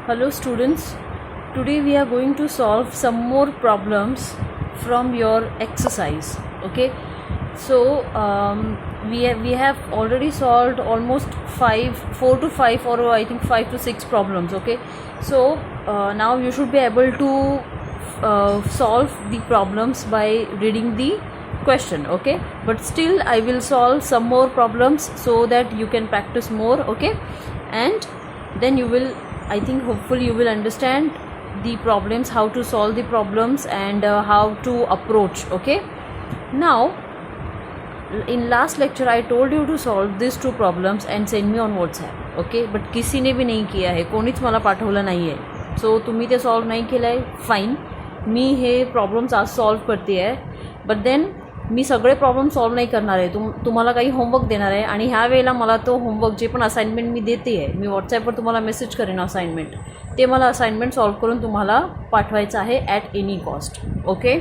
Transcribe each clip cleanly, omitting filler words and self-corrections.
Hello students, today we are going to solve some more problems from your exercise. Okay, so we have already solved almost 4 to 5 or I think 5 to 6 problems. Okay, so now you should be able to solve the problems by reading the question. Okay, but still I will solve some more problems so that you can practice more. Okay, and then you will, I think, hopefully you will understand the problems, how to solve the problems, and how to approach. Okay, now in last lecture I told you to solve these two problems and send me on WhatsApp. Okay, but किसी ने भी नहीं किया है, कोणीच मला पाठवलं नाही आहे. सो तुम्ही ते सॉल्व नाही केलं आहे, फाईन. मी हे प्रॉब्लेम्स आज सॉल्व करते आहे, बट देन मी सगळे प्रॉब्लेम सॉल्व नाही करणार आहे. तुम्हाला काही होमवर्क देणार आहे आणि ह्या वेळेला मला तो होमवर्क जे पण असाइनमेंट मी देते आहे, मी व्हॉट्सॲपवर तुम्हाला मेसेज करेन असाइनमेंट, ते मला असाइनमेंट सॉल्व करून तुम्हाला पाठवायचं आहे at any cost. Okay,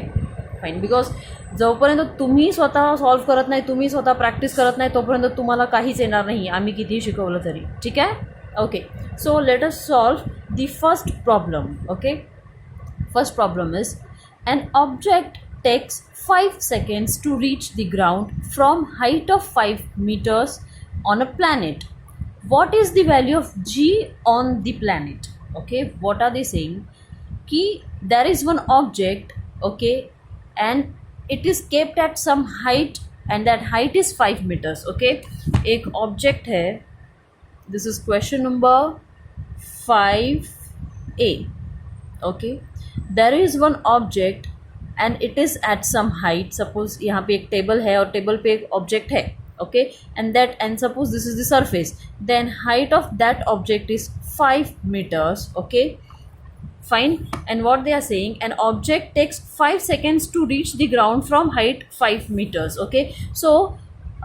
fine. Because जोपर्यंत तुम्ही स्वतः सॉल्व करत नाही, तुम्ही स्वतः प्रॅक्टिस करत नाही, तोपर्यंत तुम्हाला काहीच येणार नाही, आम्ही कितीही शिकवलं तरी. ठीक आहे? Okay, so let us solve the first problem. Okay, first problem is an object takes 5 seconds to reach the ground from height of 5 meters on a planet. What is the value of g on the planet? Okay, what are they saying? Ki there is one object, okay, and it is kept at some height and that height is 5 meters. Okay, एक object है. This is question number 5a. Okay, there is one object and it is at some height. Suppose यहाँ पे एक table है और table पे एक object है. Okay, and suppose this is the surface, then height of that object is 5 meters. Okay, fine. And what they are saying, an object takes 5 seconds to reach the ground from height 5 meters. Okay, so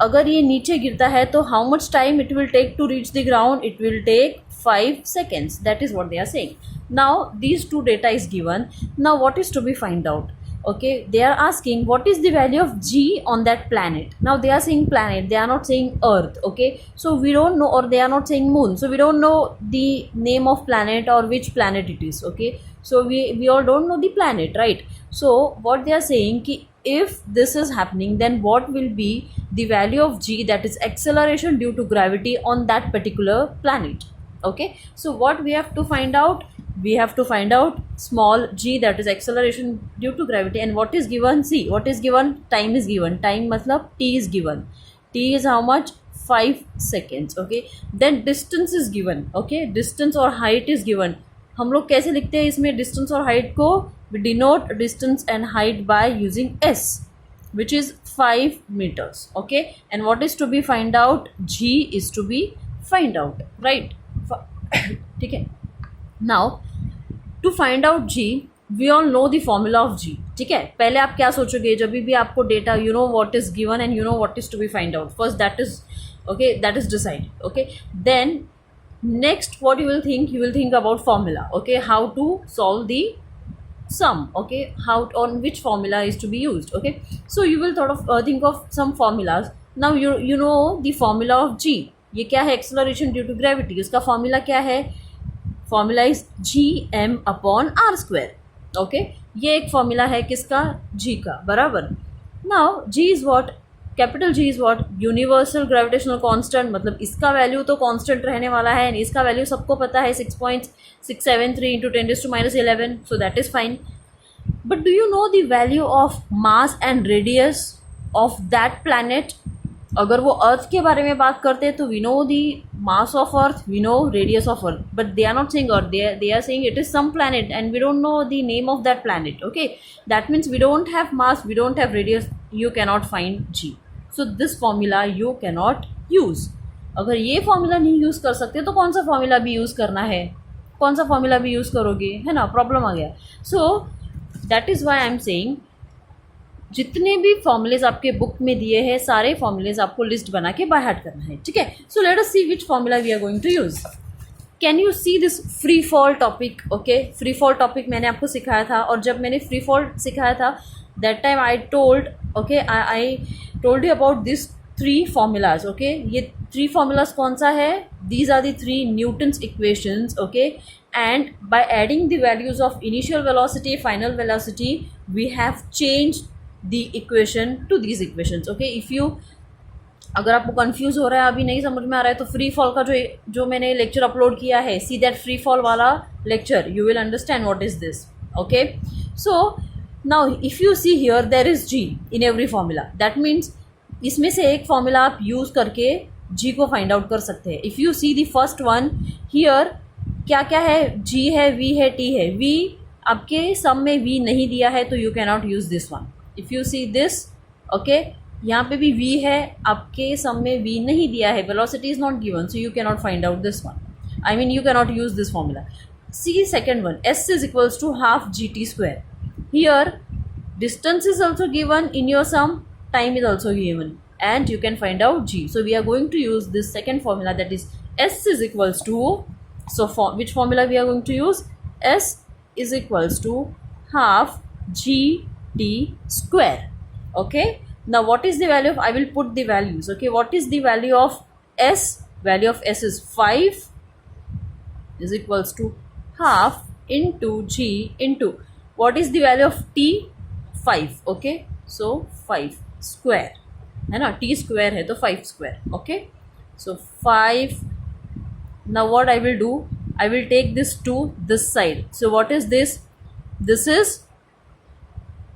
अगर ये नीचे गिरता है तो how much time it will take to reach the ground? It will take 5 seconds. That is what they are saying. Now these two data is given. Now what is to be find out? Okay, they are asking what is the value of g on that planet. Now they are saying planet, they are not saying earth. Okay, so we don't know, or they are not saying moon, so we don't know the name of planet or which planet it is. Okay, so we all don't know the planet, right? So what they are saying ki if this is happening, then what will be the value of g, that is acceleration due to gravity on that particular planet. Okay, so what we have to find out? We have to find out small g, that is acceleration due to gravity, and what is given? See, what is given? Time is given. Time matlab t is given. T is how much? 5 seconds. Okay, then distance is given. Okay, distance or height is given. हम लोग कैसे लिखते हैं इसमें distance और height को? We denote distance and height by using s, which is 5 meters. Okay, and what is to be find out? G is to be find out, right? ठीक है. Now to find out g, we all know the formula of g. ठीक है, पहले आप क्या सोचोगे जब भी आपको data, you know what is given and you know what is to be find out. First that is okay, that is decided. Okay, then next what you will think? You will think about formula. Okay, how to solve the sum. Okay, how, on which formula is to be used. Okay, so you will sort of think of some formulas. Now you know the formula of g. ये क्या है? Acceleration due to gravity. उसका formula क्या है? Formula is G M upon R square. Okay, ये एक formula है किसका? जी का, बराबर. Now G is what? Capital G is what? Universal gravitational constant. मतलब इसका वैल्यू तो कांस्टेंट रहने वाला है, इसका वैल्यू सबको पता है 6.673 into 10⁻11. So that is fine. But do you know the value of mass and radius of that planet? अगर वो अर्थ के बारे में बात करते हैं तो we know the mass of earth, we know radius of earth, but they are not saying earth, they are saying it is some planet and we don't know the name of that planet. Okay, that means we don't have mass, we don't have radius, you cannot find g. So this formula you cannot use. अगर ये formula नहीं use कर सकते तो कौन सा formula भी use करना है? कौन सा फॉर्मूला भी यूज़ करोगे, है ना? प्रॉब्लम आ गया. So that is why I am saying जितने भी फॉर्मूलेज आपके बुक में दिए हैं, सारे फॉर्मूलेज आपको लिस्ट बना के बाय हार्ट करना है. ठीक है, so let us see which formula we are going to use. Can you see this free fall topic? Okay, free fall topic मैंने आपको सिखाया था, और जब मैंने फ्री फॉल सिखाया था that time I told, okay, I told you about this 3 formulas. Okay, ये 3 फॉर्मूलाज कौन सा है? These are the 3 Newton's equations. Okay, and by adding the values of initial velocity, final velocity, we have changed the equation to these equations. Okay, if you, अगर आपको confuse हो रहा है, अभी नहीं समझ में आ रहा है, तो फ्री फॉल का जो मैंने लेक्चर अपलोड किया है, सी दैट फ्री फॉल वाला lecture, you will understand what is this. Okay, so now if you see here there is g in every formula, that means इसमें से एक फॉर्मूला आप यूज करके जी को फाइंड आउट कर सकते हैं. If you see the first one here, क्या क्या है, जी है, वी है, टी है. वी आपके सम में वी नहीं दिया है तो you can not use this one. If you see this, okay, यहाँ पे भी v है, आपके सम में v नहीं दिया है, velocity is not given, so you can not find out this one. I mean you can not use this formula. See second one, s is equals to half g t square. Here distance is also given in your sum, time is also given, and you can find out g. So we are going to use this second formula, that is s is equals to, so for which formula we are going to use, s is equals to half g t square. Okay, now what is the value of, I will put the values. Okay, what is the value of s? Value of s is 5 is equals to half into g into, what is the value of t? 5. Okay, so 5 square है ना, t square है तो 5 square. Okay, so 5. now what I will do, I will take this to this side. So what is this? This is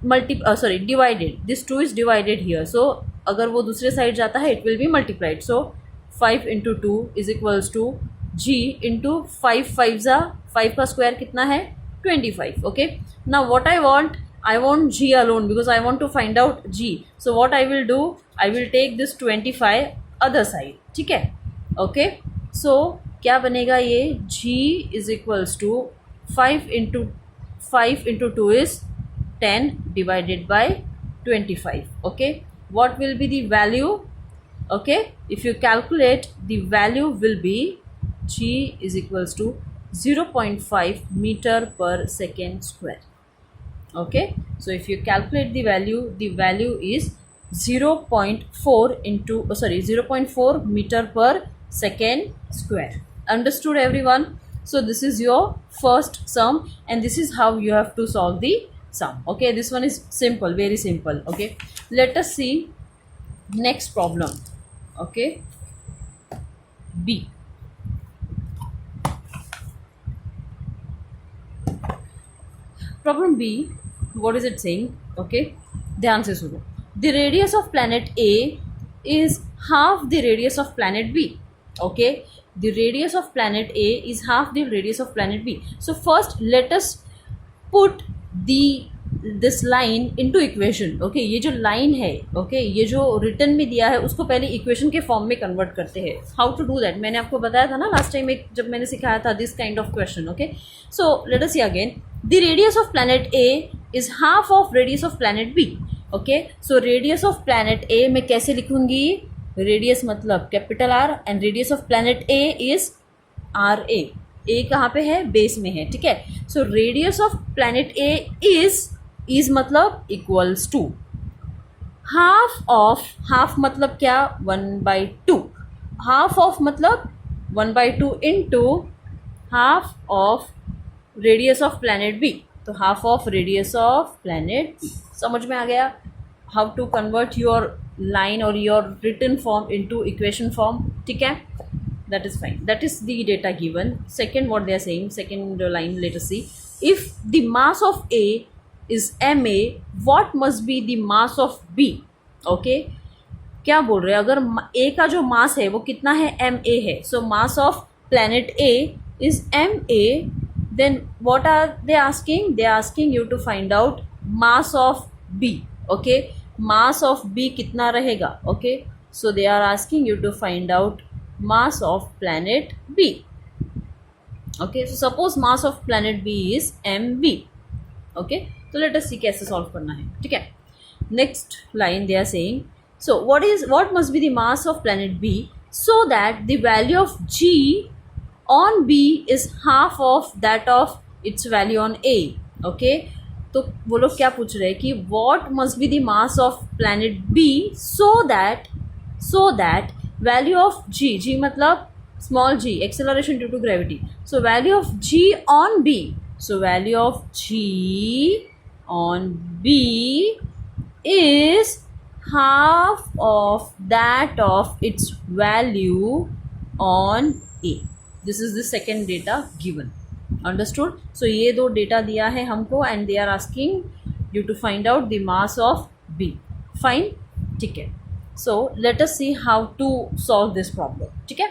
divided. This 2 is divided here, so अगर वो दूसरे side जाता है it will be multiplied. So 5 into 2 is equals to g into 5 5 का square कितना है, 25. Okay, now what I want g alone because I want to find out g. So what I will do, I will take this 25 other side. ठीक है. Okay, so क्या बनेगा ये, g is equals to 5 into 2 is 10 divided by 25. Okay, what will be the value? Okay, if you calculate, the value will be g is equals to 0.5 meter per second square. Okay, so if you calculate the value is 0.4 meter per second square. Understood everyone? So this is your first sum and this is how you have to solve the sum. Okay, this one is simple, very simple. Okay, let us see next problem. Okay, B. Problem B, what is it saying? Okay, ध्यान से सुनो. The radius of planet A is half the radius of planet B. Okay, the radius of planet A is half the radius of planet B. So first let us put this line into equation. Okay, ये जो line है, okay, ये जो written में दिया है उसको पहले equation के form में convert करते हैं. How to do that? मैंने आपको बताया था ना last time जब मैंने सिखाया था this kind of question. Okay, so let us see again. The radius of planet A is half of radius of planet B. Okay, so radius of planet A मैं कैसे लिखूंगी? Radius मतलब capital R and radius of planet A is RA. A कहाँ पे है? Base में है. ठीक है. So radius of planet A is मतलब equals to half मतलब क्या? 1/2. half of मतलब 1/2 into half of radius of planet B. तो half of radius of planet B. समझ में आ गया how to convert your line or your written form into equation form. ठीक है, that is fine. That is the data given. Second, what they are saying, second line, let us see. If the mass of A is ma, what must be the mass of B? Okay, क्या बोल रहे हैं, अगर A का जो मास है वो कितना है, ma है. So mass of planet A is ma. Then what are they asking? They are asking you to find out mass of B. Okay, mass of B कितना रहेगा. Okay, so they are asking you to find out mass of planet B. Okay, so suppose mass of planet B is mb. Okay, so let us see कैसे solve करना है. ठीक है. Next line they are saying, so what must be the mass of planet B so that the value of G on B is half of that of its value on A. Okay, तो वो लोग क्या पूछ रहे हैं कि what must be the mass of planet B so that value of G मतलब small g, acceleration due to gravity. So value of g on b, so value of g on b is half of that of its value on a. This is the second data given. Understood? So ये दो data दिया है हमको and they are asking you to find out the mass of B. Fine, ठीक है. So let us see how to solve this problem. ठीक है.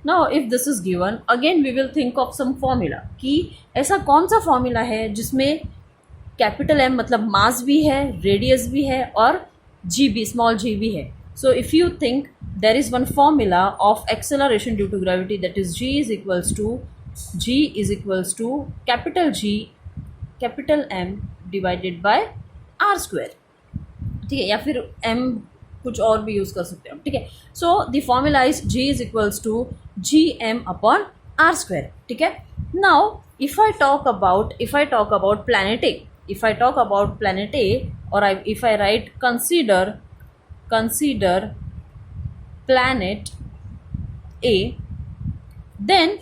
Now if this is given, again we will think of some formula कि ऐसा कौन सा formula है जिसमें कैपिटल एम मतलब मास भी है, रेडियस भी है और जी भी, स्मॉल जी भी है. So if you think there is one formula of acceleration due to gravity, that is g is equals to capital G capital M divided by r square. ठीक है, या फिर m कुछ और भी यूज़ कर सकते हो. ठीक है. So the formula is g is equals to gm upon r square. ठीक है. Now if I talk about planet A, or if I write consider planet A, then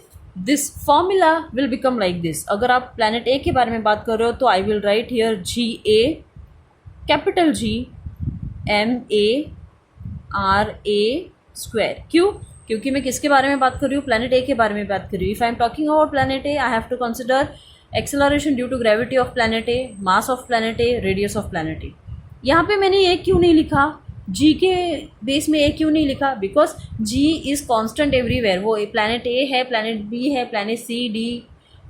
this formula will become like this. अगर आप planet A के बारे में बात कर रहे हो तो I will write here GA capital G MA RA square. क्यों? क्योंकि मैं किसके बारे में बात कर रही हूँ? planet A के बारे में बात कर रही हूँ. If I am talking about planet A, I have to consider acceleration due to gravity of planet A, mass of planet A, radius of planet A. यहाँ पे मैंने ए क्यों नहीं लिखा? जी के बेस में ए क्यों नहीं लिखा? Because G is constant everywhere. वो प्लानट ए है, प्लानट बी है, प्लानट सी डी,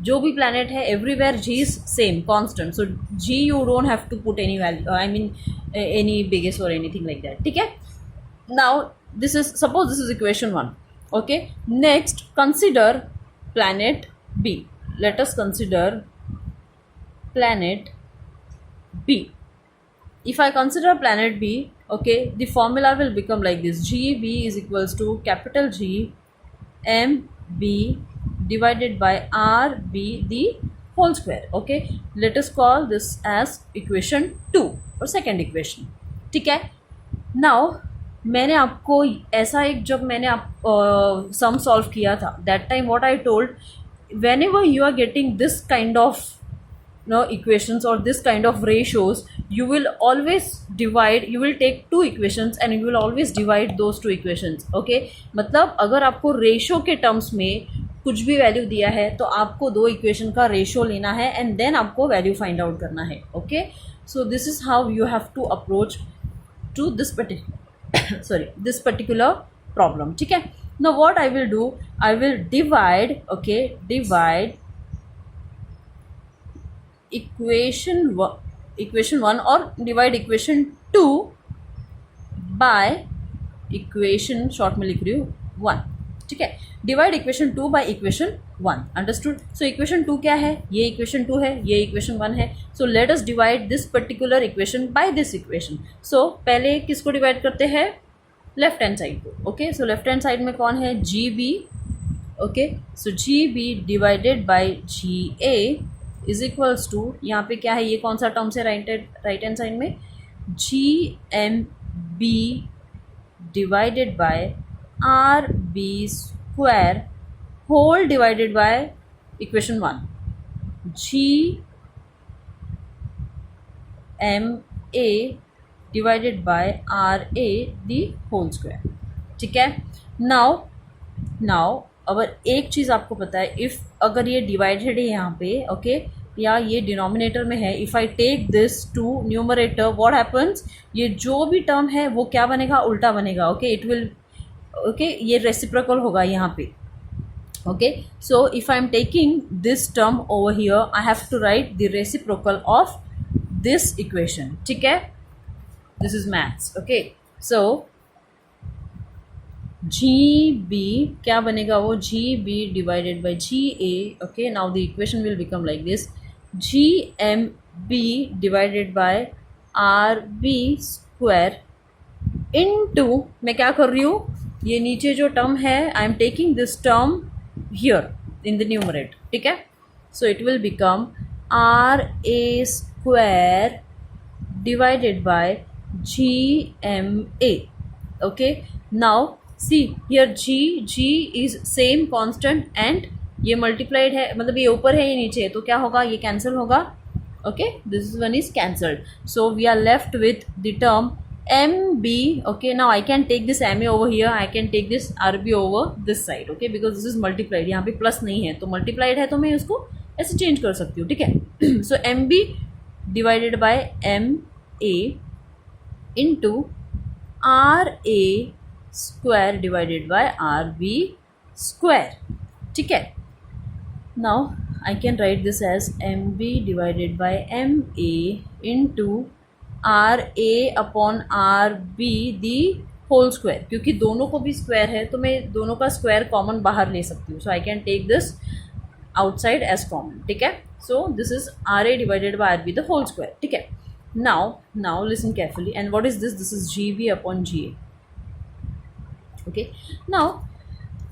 जो भी प्लानट है everywhere G is same constant. So G you don't have to put any value, I mean any biggest और anything like that. ठीक है. Now this is, suppose this is equation 1. Okay. Next consider planet B. Let us consider planet B. If I consider planet B, okay, the formula will become like this. GB is equals to capital G MB divided by RB the whole square. Okay, let us call this as equation 2 or second equation. ठीक है. Now मैंने आपको ऐसा एक, जब मैंने आप sum solve किया था, that time what I told, whenever you are getting this kind of equations or this kind of ratios, you will always divide, you will take two equations and you will always divide those two equations. okay, मतलब अगर आपको ratio के terms में कुछ भी value दिया है तो आपको दो इक्वेशन का रेशो लेना है एंड देन आपको वैल्यू फाइंड आउट करना है. Okay. So this is how you have to approach to this particular problem. ठीक है. Now what I will do, I will divide equation 1 or divide equation 2 by equation, short में लिख रही हूँ 1. ठीक है. Divide equation 2 by equation 1. Understood. So equation 2 क्या है? ये equation 2 है, ये equation 1 है. So let us divide this particular equation by this equation. So पहले किसको डिवाइड करते हैं? लेफ्ट हैंड साइड को. Okay. So left hand side में कौन है? G B. Okay. So ji B divided by ji A is equals to, यहाँ पे क्या है? ये कौन सा टर्म्स है राइट हैंड साइड में? G M B divided by R B square whole divided by equation 1. G M A divided by R A the whole square. ठीक है. नाउ अगर एक चीज़ आपको पता है, इफ़ अगर ये डिवाइडेड है यहाँ पे, ओके, या ये डिनोमिनेटर में है, if I take this to numerator, what happens? ये जो भी टर्म है वो क्या बनेगा? उल्टा बनेगा. ओके. इट विल, ओके, ये रेसिप्रोकल होगा यहाँ पे. Okay. So if I am taking this term over here, I have to write the reciprocal of this equation. ठीक है. This is maths. Okay. So ji B क्या बनेगा? वो g B divided by ji A. Okay. Now the equation will become like this. G M B divided by R B square into, मैं क्या कर रही हूँ? ये नीचे जो टर्म है, I am taking this term here in the numerator. ठीक है. So it will become R A square divided by G M A. Okay. Now see here G is same constant and ये multiplied है, मतलब ये ऊपर है ये नीचे है, तो क्या होगा, ये कैंसिल होगा. Okay, this one is cancelled. So we are left with the term M B. Okay, now I can take this M A over here, I can take this R B over this side. Okay, because this is multiplied, यहाँ पे plus नहीं है तो multiplied है तो मैं इसको ऐसे चेंज कर सकती हूँ. ठीक है. So M B divided by M A into R A square divided by R B square. ठीक है. Now I can write this as MB divided by MA into RA upon RB the whole square. क्योंकि दोनों को भी square है तो मैं दोनों का स्क्वायर कॉमन बाहर ले सकती हूँ. So I can take this outside as common. ठीक है. So this is RA divided by RB the whole square. ठीक है. Now listen carefully and what is this, this is GB upon GA. Okay. Now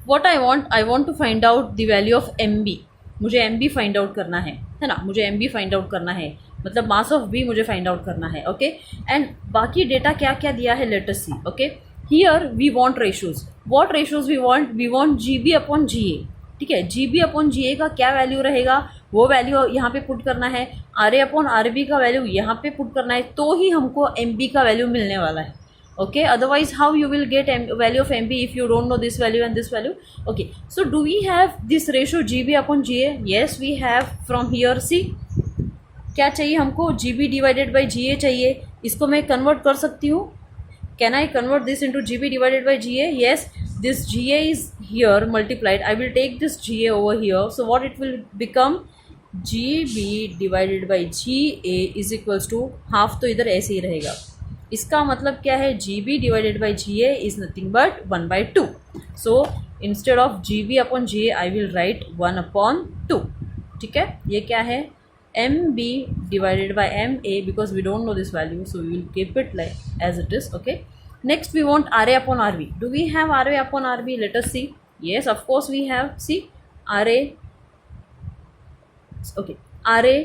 what I want to find out the value of MB. मुझे MB find out करना है ना, मुझे MB find out करना है, मतलब मास ऑफ B मुझे find out करना है. ओके. एंड बाकी डेटा क्या क्या दिया है, let us see. Okay, here we want ratios. What ratios we want GB upon GA. ठीक है. GB अपॉन GA का क्या वैल्यू रहेगा, वो वैल्यू यहाँ पे पुट करना है. RA अपॉन RB का वैल्यू यहाँ पे पुट करना है, तो ही हमको MB का वैल्यू मिलने वाला है. Okay, otherwise how you will get value of MB if you don't know this value and this value. Okay, so do we have this ratio GB upon GA? Yes, we have. From here see क्या चाहिए हमको, GB divided by GA चाहिए. इसको मैं convert कर सकती हूँ. Can I convert this into GB divided by GA? Yes, this GA is here multiplied. I will take this GA over here. So what it will become, GB divided by GA is equals to half, तो इधर ऐसे ही रहेगा. इसका मतलब क्या है, GB divided by GA is nothing but 1/2. So instead of GB upon GA I will write 1/2. ठीक है. ये क्या है, MB divided by MA, because we don't know this value so we will keep it like as it is. Okay. Next we want RA upon RB. Do we have RA upon RB? Let us see. Yes, of course we have. See RA. Okay, RA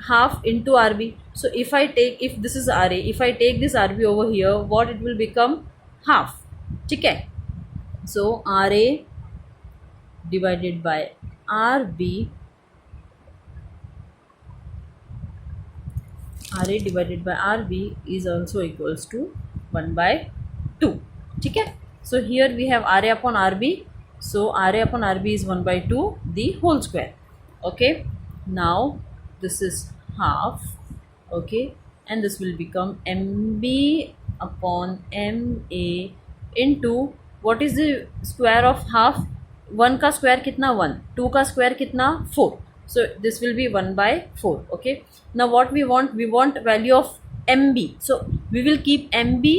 half into RB. So if this is RA, if I take this RB over here, what it will become, half. ठीक है. So RA divided by RB, RA divided by RB is also equals to 1/2. ठीक है. So here we have RA upon RB. So RA upon RB is 1/2 the whole square. Okay. Now this is half. Okay, and this will become MB upon MA into what is the square of half. 1 का square कितना 1, 2 का square कितना 4. So this will be 1/4. Okay. Now what we want value of MB. So we will keep MB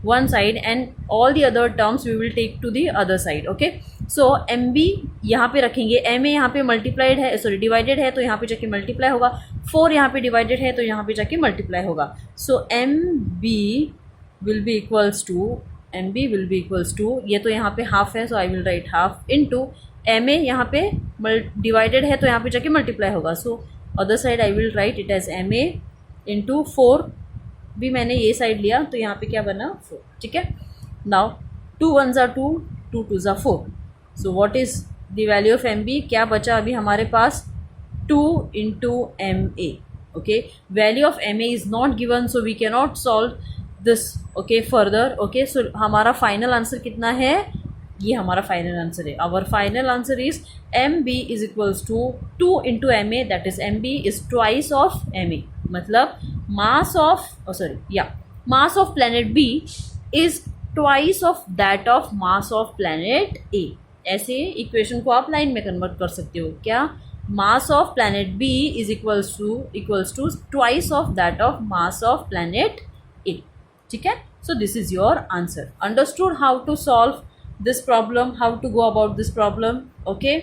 one side and all the other terms we will take to the other side. Okay. So MB यहाँ पे रखेंगे, MA यहाँ पे multiplied है, sorry divided है तो यहाँ पे जाके मल्टीप्लाई होगा. 4 यहाँ पे डिवाइडेड है तो यहाँ पे जाके मल्टीप्लाई होगा. So MB will be equals to ये तो यहाँ पे हाफ है, so I will write half into MA यहाँ पे डिवाइडेड है तो यहाँ पे जाके मल्टीप्लाई होगा. So other side I will write it as MA into 4. भी मैंने ये साइड लिया तो यहाँ पे क्या बना 4. ठीक है. Now 2 1s are 2, 2 2s are 4. So what is the value of MB? क्या बचा अभी हमारे पास, 2 into MA. Okay. Value of MA is not given so we can not solve this. Okay further. Okay. So हमारा final answer कितना है, ये हमारा फाइनल आंसर है. Our final answer is MB is equals to 2 into MA, that is MB is twice of MA. मतलब mass of planet B is twice of that of mass of planet A. ऐसे equation को आप line में convert कर सकते हो. क्या, mass of planet B is equals to twice of that of mass of planet A. ठीक है. So this is your answer. Understood how to solve this problem, how to go about this problem. Okay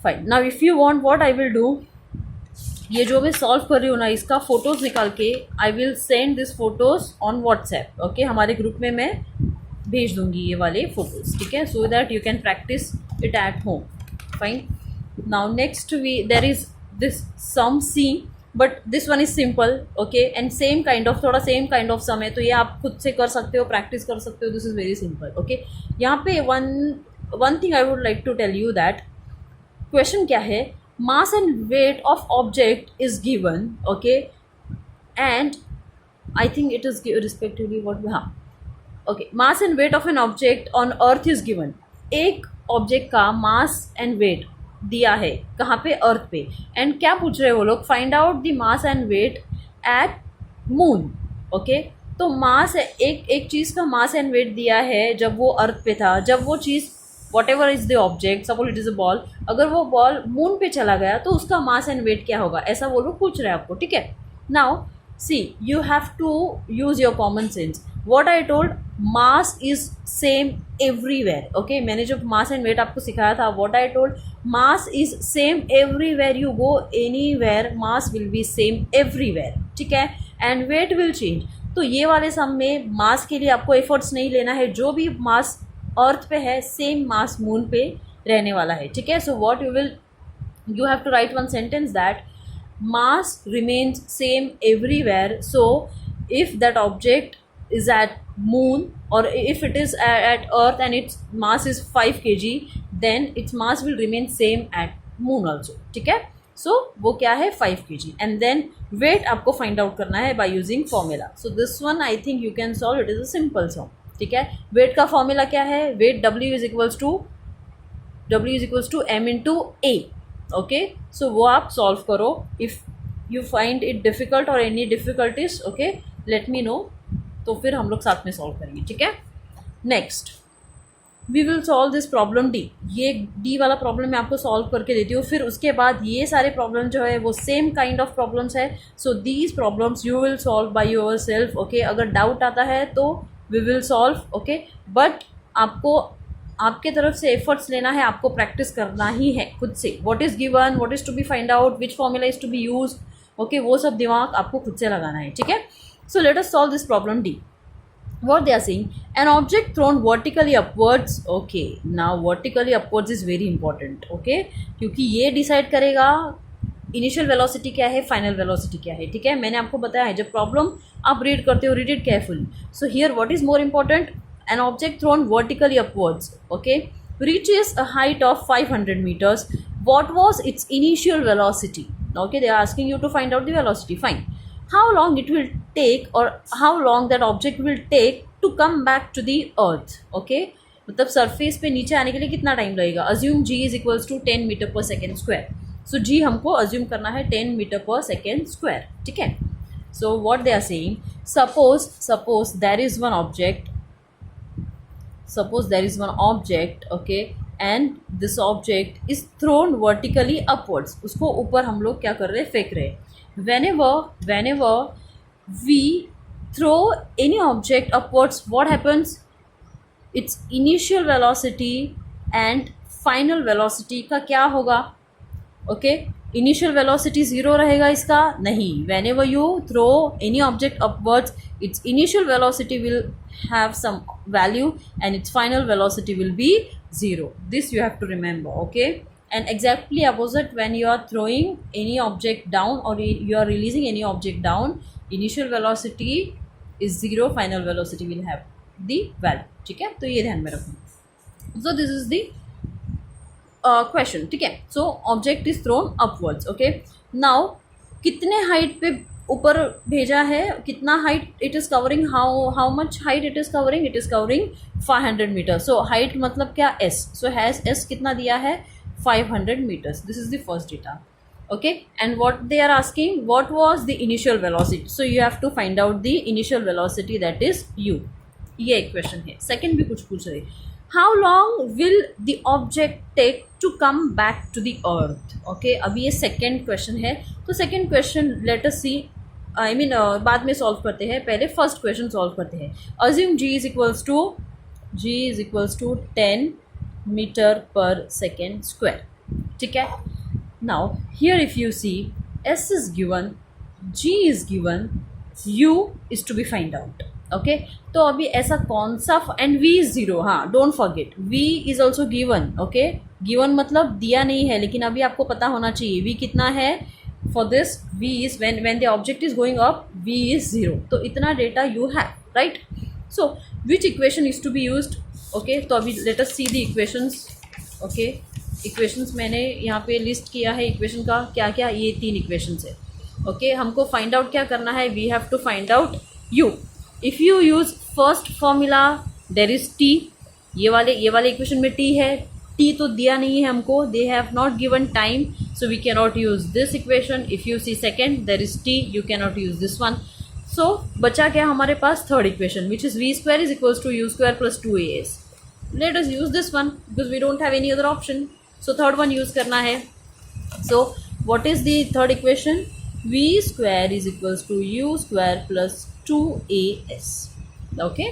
fine. Now if you want, what I will do, ये जो मैं solve कर रही हूँ ना, इसका फोटोज निकाल के I will send this photos on WhatsApp. Okay. हमारे ग्रुप में मैं भेज दूंगी ये वाले फोटोज. ठीक है. So that you can practise it at home. Fine. Now next there is this sum C. But this one is simple, okay, and same kind of, थोड़ा सेम काइंड ऑफ सम है, तो ये आप खुद से कर सकते हो, प्रैक्टिस कर सकते हो, this is very simple, okay. यहाँ पे one thing I would like to tell you that question क्या है, mass and weight of object is given, okay, and I think it is respectively what, हाँ, okay, mass and weight of an object on earth is given. एक object का mass and wait दिया है, कहाँ पे, अर्थ पे, एंड क्या पूछ रहे हैं वो लोग, find out the mass and weight at moon, okay. तो मास, एक चीज़ का मास एंड वेट दिया है जब वो अर्थ पे था, जब वो चीज़ whatever is the object, suppose it is a ball, अगर वो बॉल मून पे चला गया तो उसका मास एंड वेट क्या होगा, ऐसा वो लोग पूछ रहे हैं आपको, ठीक है। Now see you have to use your common sense, what I told, mass is same everywhere, okay, मैंने जो मास एंड वेट आपको सिखाया था, what I told, mass is same everywhere, you go anywhere mass will be same everywhere, ठीक है, and weight will change. तो ये वाले सम में मास के लिए आपको एफर्ट्स नहीं लेना है, जो भी मास अर्थ पे है सेम मास मून पे रहने वाला है, ठीक है। So what you have to write one sentence that mass remains same everywhere, so if that object is at moon or if it is at earth and its mass is 5 kg, then its mass will remain same at moon also, ठीक है। so वो क्या है, 5 kg, and then weight आपको find out करना है by using formula, so this one I think you can solve, it is a simple sum, ठीक है। weight का formula क्या है, weight W is equals to m into a, okay, so वो आप सॉल्व करो, if you find it difficult और any difficulties, okay, let me know, तो फिर हम लोग साथ में सॉल्व करेंगे, ठीक है। Next we will solve this problem D, ये डी वाला प्रॉब्लम मैं आपको सॉल्व करके देती हूँ, फिर उसके बाद ये सारे प्रॉब्लम जो है वो सेम काइंड ऑफ प्रॉब्लम्स है, so these problems you will solve by yourself, okay. अगर डाउट आता है तो we will solve, okay, but आपको आपके तरफ से एफर्ट्स लेना है, आपको प्रैक्टिस करना ही है खुद से, what is given, what is to be find out, which formula is to be use, okay, वो सब दिमाग आपको खुद से लगाना है, ठीक है। So let us solve this problem D. what they are saying, an object thrown vertically upwards, okay, now vertically upwards is very important, okay, क्योंकि ये डिसाइड करेगा इनिशियल वेलोसिटी क्या है, फाइनल वेलोसिटी क्या है, ठीक है। मैंने आपको बताया है, जब प्रॉब्लम आप रीड करते हो, read it carefully. So here what is more important, an object thrown vertically upwards, okay, reaches a height of 500 meters, what was its initial velocity, okay, they are asking you to find out the velocity, fine, how long it will take or how long that object will take to come back to the earth, okay, मतलब surface पे नीचे आने के लिए कितना time लगेगा, assume g is equals to 10 metre per second square, so g हमको assume करना है 10 मीटर पर सेकेंड स्क्वायर, ठीक है। So what they are saying, suppose there is one object, suppose there is one object, okay, and this object is thrown vertically upwards, उसको ऊपर हम लोग क्या कर रहे हैं, फेंक रहे हैं। whenever we throw any object upwards, what happens, its initial velocity and final velocity का क्या होगा, ओके, इनिशियल वेलोसिटी ज़ीरो रहेगा इसका, नहीं, whenever you throw any object upwards, its initial velocity will have some value and its final velocity will be 0, this you have to remember, okay। And exactly opposite, when you are throwing any object down or you are releasing any object down, initial velocity is 0, final velocity will have the value, ठीक है, तो ये ध्यान में रखो। so this is the question, ठीक है। So object is thrown upwards, okay, now कितने हाइट पे ऊपर भेजा है, कितना height it is covering, how much height it is covering, it is covering 500 metre, so height मतलब क्या, s, सो हैज़ s कितना दिया है, 500 metres, this is the first data, okay. And what they are asking, what was the initial velocity, so you have to find out the initial velocity, that is u, ये एक question है। Second भी कुछ पूछ रहे, how long will the object take to come back to the earth, okay, अभी ये second question है, तो second question let us see, I mean बाद में सॉल्व करते हैं, पहले फर्स्ट क्वेश्चन सॉल्व करते हैं। Assume g is equals to 10 metre per second square, ठीक है। Now here if you see, s is given, g is given, u is to be find out, okay. तो अभी ऐसा कौन सा, एंड v इज 0, हाँ, don't forget v is also given, okay, given मतलब दिया नहीं है, लेकिन अभी आपको पता होना चाहिए v कितना है, for this v is when the object is going up, v is 0. तो इतना data you have, right? So which equation is to be used? Okay, तो अभी let us see the equations. Okay, equations मैंने यहाँ पे list किया है equation का क्या क्या, ये 3 equations है. Okay, हमको find out क्या करना है, we have to find out u. If you use first formula, there is t. ये वाले इक्वेशन में t है, t तो दिया नहीं है हमको, they have not given time, so we cannot use this equation. If you see second, there is t, you cannot use this one. So बचा क्या हमारे पास, third equation, which is v square is equals to u square plus 2as. Let us use this one because we don't have any other option. So third one use करना है. So what is the third equation? v square is equals to u square plus 2as. Okay,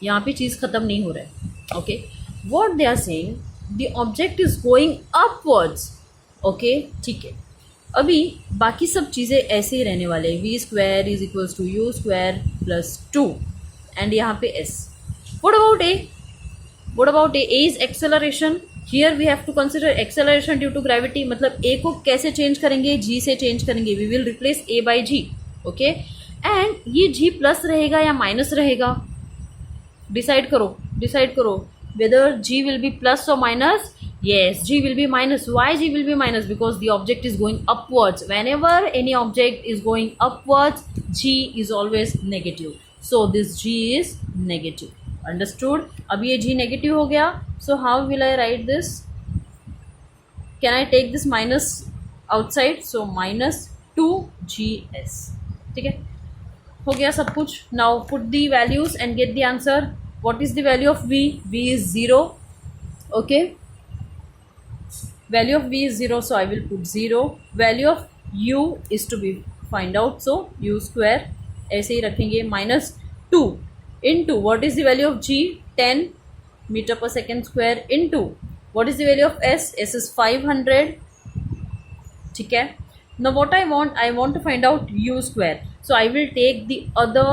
यहाँ पे चीज़ ख़त्म नहीं हो रहा है. Okay, what they are saying, the object is going upwards. Okay, ठीक है. अभी बाकी सब चीज़ें ऐसे ही रहने वाले. V square is equals to u square plus 2 and यहाँ पे s. What about a? What about a? A is acceleration. Here we have to consider acceleration due to gravity. मतलब ए को कैसे चेंज करेंगे, जी से चेंज करेंगे. We will replace a by g. Okay, and ये g plus रहेगा या minus रहेगा, डिसाइड करो whether g will be plus और minus. yes, g will be minus. why g will be minus? because the object is going upwards. whenever any object is going upwards, g is always negative. so this g is negative. understood? अब ये g negative हो गया. so how will I write this? can I take this minus outside? so minus 2gs. ठीक है, हो गया सब कुछ. Now put the values and get the answer. What is the value of v? v is 0. Okay, value of v is 0, so I will put 0. Value of u is to be find out, so u square ऐसे ही रखेंगे. Minus 2 into what is the value of g? 10 meter per second square into what is the value of s? s is 500. ठीक है. Now what I want to find out u square. So I will take the other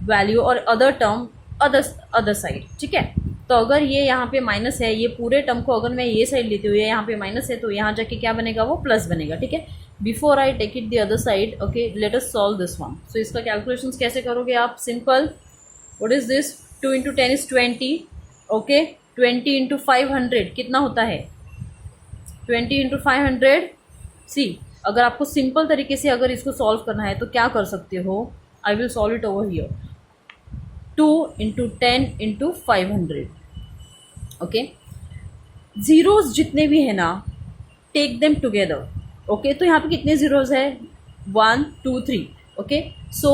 value or other term other side. ठीक है, तो अगर ये यहाँ पे minus है, ये पूरे टर्म को अगर मैं ये साइड लेती हूँ, ये यहाँ पे माइनस है, तो यहाँ जाके क्या बनेगा, वो प्लस बनेगा. ठीक है, before I take it the other side. Okay, let us solve this one. So इसका कैलकुलेशंस कैसे करोगे आप? Simple. What is this? 2 into 10 is 20. Okay, 20 into 500 कितना होता है? 20 इंटू 500. सी, अगर आपको सिंपल तरीके से अगर इसको सॉल्व करना है तो क्या कर सकते हो? I will solve it over here. 2 into 10 into 500. Okay, zeros जितने भी है ना, टेक देम टुगेदर. ओके, तो यहाँ पे कितने ज़ीरोज़ है? 1 2 3. Okay, so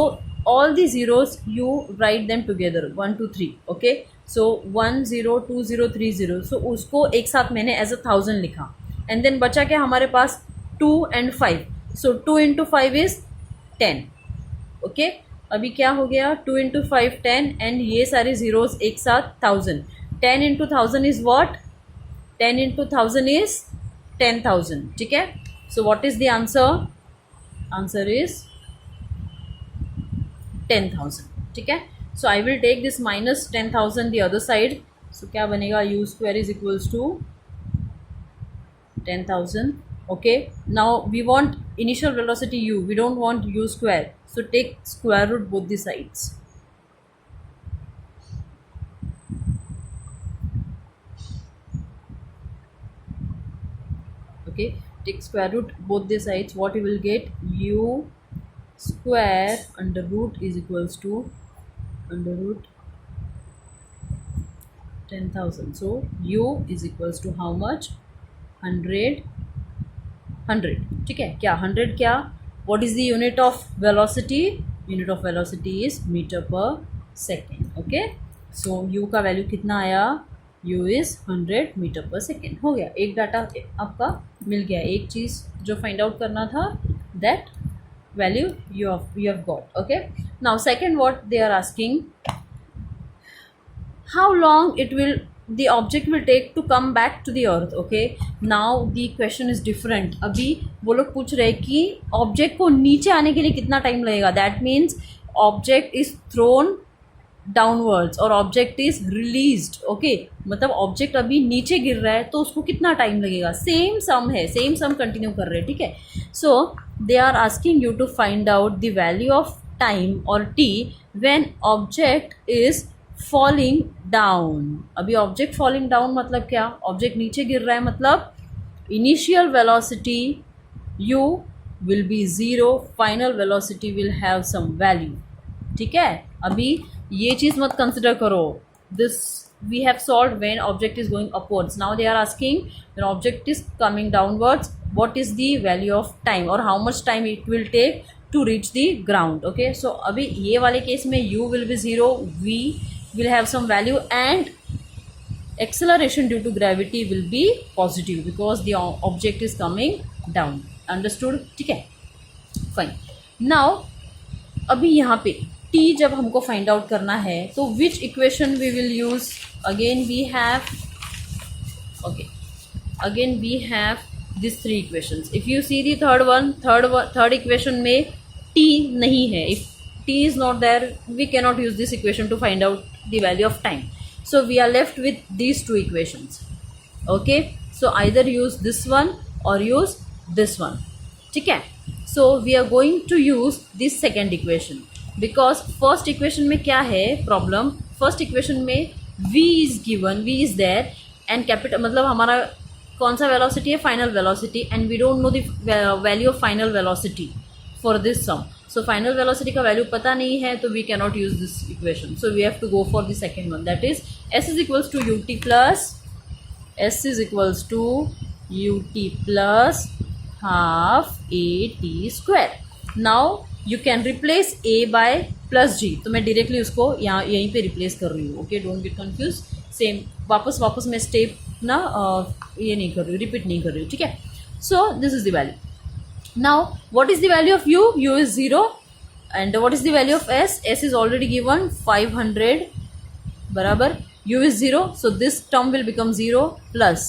all the zeros you write them together. 1 2 3. Okay, so 1 0 2 0 3 0. So उसको एक साथ मैंने एज 1000 लिखा. एंड देन बचा क्या हमारे पास? 2 and 5. so 2 into 5 is 10. Okay, अभी क्या हो गया? 2 into 5 10 एंड ये सारे ज़ीरोज़ एक साथ 1000. 10 into 1000 is what? 10 into 1000 is 10,000. ठीक है, so what is the answer? answer is 10,000. ठीक है, so I will take this minus 10,000 the other side. so क्या बनेगा? u square is equals to 10,000. okay, now we want initial velocity u, we don't want u square, so take square root both the sides. okay, take square root both the sides. what you will get? u square under root is equals to under root 10,000. so u is equals to how much? 100. ठीक है, क्या 100 क्या? what is the unit of velocity? unit of velocity is meter per second. okay, so u का value कितना आया? u is 100 metre per second. हो गया, एक डाटा आपका मिल गया. एक चीज़ जो फाइंड आउट करना था, that value you have got. okay, now second what they are asking, how long it will the object will take to come back to the earth. okay, now the question is different. अभी वो लोग पूछ रहे कि object को नीचे आने के लिए कितना टाइम लगेगा. That means object is throne downwards और ऑब्जेक्ट इज रिलीज्ड, ओके, मतलब ऑब्जेक्ट अभी नीचे गिर रहा है तो उसको कितना टाइम लगेगा, सेम सम है, सेम सम कंटिन्यू कर रहे हैं, ठीक है। So they are asking you to find out the value of time और T when object is falling down. अभी ऑब्जेक्ट फॉलिंग डाउन मतलब क्या, ऑब्जेक्ट नीचे गिर रहा है, मतलब initial velocity u will be 0, final velocity will have some value, ठीक है। अभी ये चीज़ मत कंसिडर करो, this we have solve when object is going upwards, now they are asking when object is coming downwards what is the value of time और how much time it will take to reach the ground, okay. So अभी ये वाले case में u will be 0, v will have some value and acceleration due to gravity will be positive because the object is coming down, understood, ठीक है, fine. Now अभी यहाँ पे t जब हमको फाइंड आउट करना है तो which equation we will use, again we have, okay, again we have this three equations. If you see the third equation में t नहीं है, if t is not there we cannot use this equation to find out the value of time, so we are left with these two equations, okay, so either use this one or use this one, ठीक है। so we are going to use this second equation because first equation में क्या है problem, first equation में v is given, v is there and capital मतलब हमारा कौन सा वेलोसिटी है, final velocity, and we don't know the value of final velocity for this sum, so final velocity का वैल्यू पता नहीं है तो we cannot use this equation, so we have to go for the second one, that is s is equals to ut plus s is equals to ut plus half at square. Now you can replace a by plus g, तो मैं directly उसको यहाँ यहीं पे replace कर रही हूँ, okay, don't get confuse, same वापस मैं स्टेप ना ये नहीं कर रही हूँ, रिपीट नहीं कर रही हूँ, ठीक है। So this is the value, now what is the value of u is 0 and what is the value of s is already given 500 बराबर u is 0, so this term will become 0 plus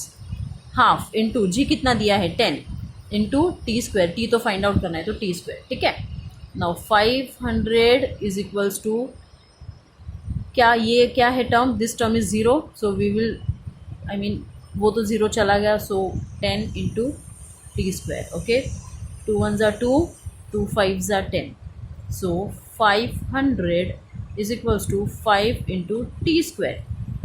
half into g कितना दिया है 10 into t square, t तो find out करना है तो t square, ठीक है। now 500 is equals to क्या, ये क्या है term, this term is 0, so we will I mean वो तो 0 चला गया, so 10 into t square, okay, 2 1s are 2, 2 5s are 10, so 500 is equals to 5 into t square,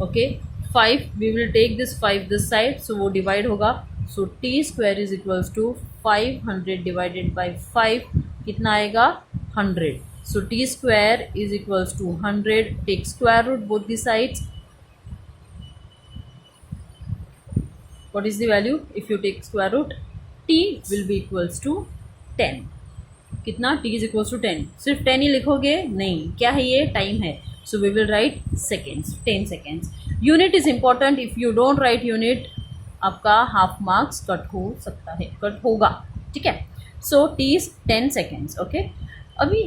okay, 5 we will take this 5 this side, so वो divide होगा, so t square is equals to 500 divided by 5 कितना आएगा 100, so t square is equals to 100, take square root both the sides, what is the value if you take square root, t will be equals to 10, कितना t is equals to 10, सिर्फ 10 ही लिखोगे नहीं, क्या है ये, time है, so we will write seconds, 10 seconds. Unit is important, if you don't write unit आपका half marks cut हो सकता है, कट होगा, ठीक है। So t is 10 seconds, okay. अभी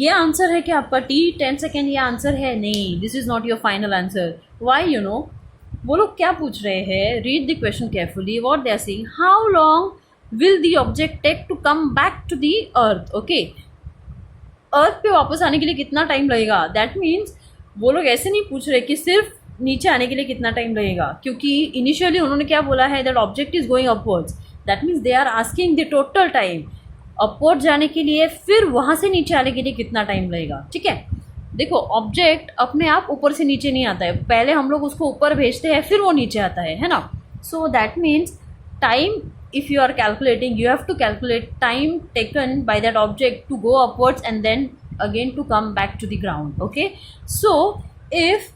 ये आंसर है कि आपका t 10 सेकेंड ये आंसर है, नहीं, this is not your final answer, why you know, वो लोग क्या पूछ रहे हैं, read the question carefully, what they are saying, how long will the object take to come back to the earth, okay, अर्थ पे वापस आने के लिए कितना टाइम लगेगा, दैट मीन्स वो लोग ऐसे नहीं पूछ रहे कि सिर्फ नीचे आने के लिए कितना टाइम लगेगा, क्योंकि इनिशियली उन्होंने क्या बोला है, that object is going upwards, that means they are asking the total time upward जाने के लिए, फिर वहाँ से नीचे आने के लिए कितना टाइम लगेगा, ठीक है। देखो ऑब्जेक्ट अपने आप ऊपर से नीचे नहीं आता है, पहले हम लोग उसको ऊपर भेजते हैं फिर वो नीचे आता है ना, so that means time, if you are calculating you have to calculate time taken by that object to go upwards and then again to come back to the ground, okay, so if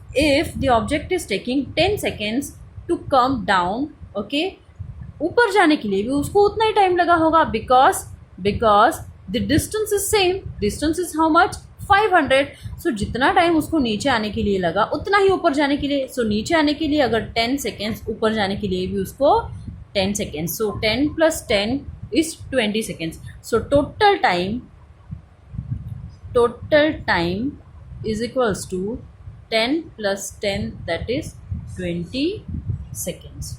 the object is taking 10 seconds to come down, okay, ऊपर जाने के लिए भी उसको उतना ही time लगा होगा, because the distance is same, distance is how much 500, so जितना टाइम उसको नीचे आने के लिए लगा उतना ही ऊपर जाने के लिए, so नीचे आने के लिए अगर 10 seconds, ऊपर जाने के लिए भी उसको 10 seconds, so 10 plus 10 is 20 seconds, so total time is equals to 10 plus 10, that is 20 seconds,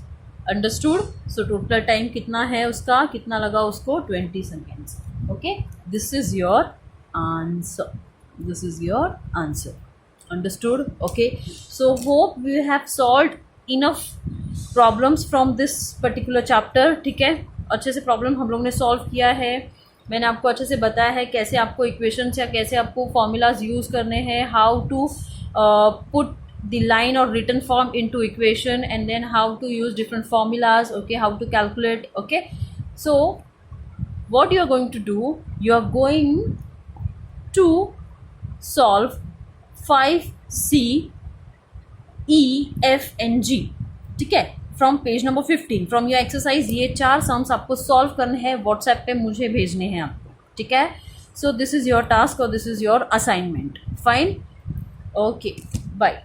understood, so total time कितना है उसका, कितना लगा उसको 20 seconds, okay, this is your answer, this is your answer। Understood? Okay, so hope we have solved enough problems from this particular chapter. ठीक है, अच्छे से प्रॉब्लम हम लोग ने सॉल्व किया है. मैंने आपको अच्छे से बताया है कैसे आपको इक्वेशंस या कैसे आपको फॉर्मूलाज यूज़ करने हैं, how to put the line or written form into equation, and then how to use different formulas, okay, how to calculate. Okay, so what you are going to do, you are going to solve 5C E F and G. ठीक है, from page number 15 from your exercise. ये 4 sums आपको solve करने हैं, WhatsApp पे मुझे भेजने हैं आपको. ठीक है, so this is your task और this is your assignment. Fine, okay, bye.